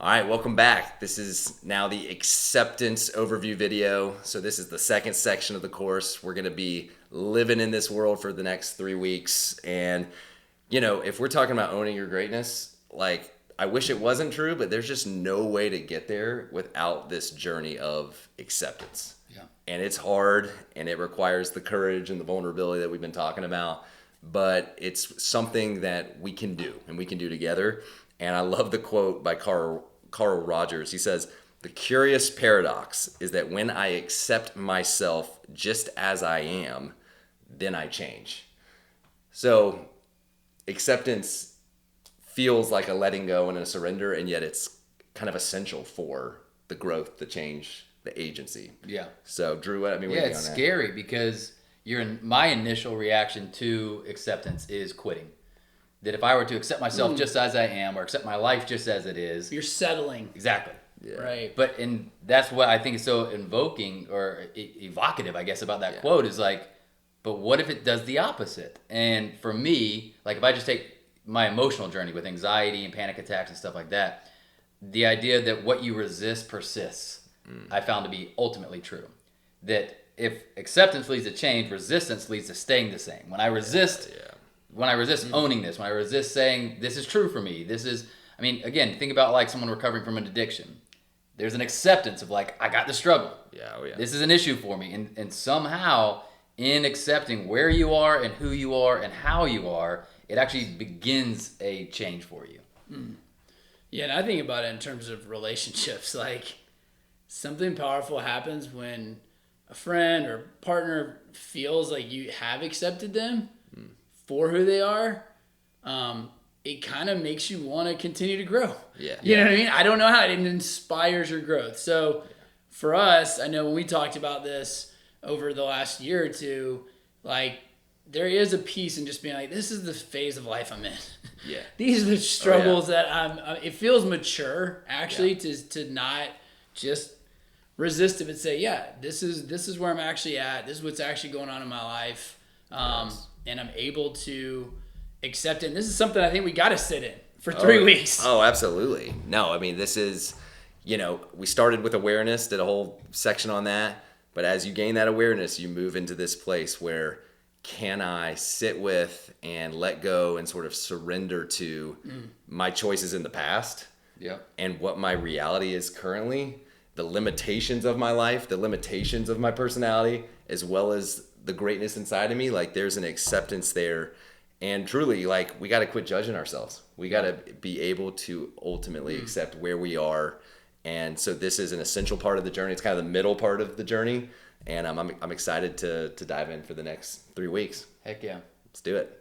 All right, welcome back. This is now the acceptance overview video. So this is the second section of the course. We're going to be living in this world for the next 3 weeks. And, if we're talking about owning your greatness, I wish it wasn't true, but there's just no way to get there without this journey of acceptance. Yeah. And it's hard, and it requires the courage and the vulnerability that we've been talking about. But it's something that we can do, and we can do together. And I love the quote by Carl Rogers. He says, "The curious paradox is that when I accept myself just as I am, then I change." So acceptance feels like a letting go and a surrender, and yet it's kind of essential for the growth, the change, the agency. Yeah. So Drew, what do you it's on that? scary because my initial reaction to acceptance is quitting. That if I were to accept myself just as I am, or accept my life just as it is, You're settling. exactly. Yeah. Right. But that's what I think is so invoking or evocative, I guess, about that quote is but what if it does the opposite? And for me, if I just take my emotional journey with anxiety and panic attacks and stuff like that, the idea that what you resist persists, I found to be ultimately true. That if acceptance leads to change, resistance leads to staying the same. When I resist owning this, when I resist saying this is true for me, again, think about someone recovering from an addiction. There's an acceptance of I got the struggle. Yeah, This is an issue for me. And somehow in accepting where you are and who you are and how you are, it actually begins a change for you. Yeah, and I think about it in terms of relationships. Something powerful happens when a friend or partner feels like you have accepted them for who they are. It kind of makes you want to continue to grow. Yeah. You know what I mean? I don't know how it inspires your growth. So for us, I know when we talked about this over the last year or two, there is a piece in just being this is the phase of life I'm in. Yeah. These are the struggles that it feels mature actually to not just resist it, but say, this is where I'm actually at. This is what's actually going on in my life. And I'm able to accept it. And this is something I think we got to sit in for 3 weeks. Oh, absolutely. No, this is, we started with awareness, did a whole section on that. But as you gain that awareness, you move into this place where can I sit with and let go and sort of surrender to my choices in the past and what my reality is currently, the limitations of my life, the limitations of my personality, as well as the greatness inside of me. There's an acceptance there. And truly, we got to quit judging ourselves. We got to be able to ultimately accept where we are. And so this is an essential part of the journey. It's kind of the middle part of the journey. And I'm excited to dive in for the next 3 weeks. Heck yeah. Let's do it.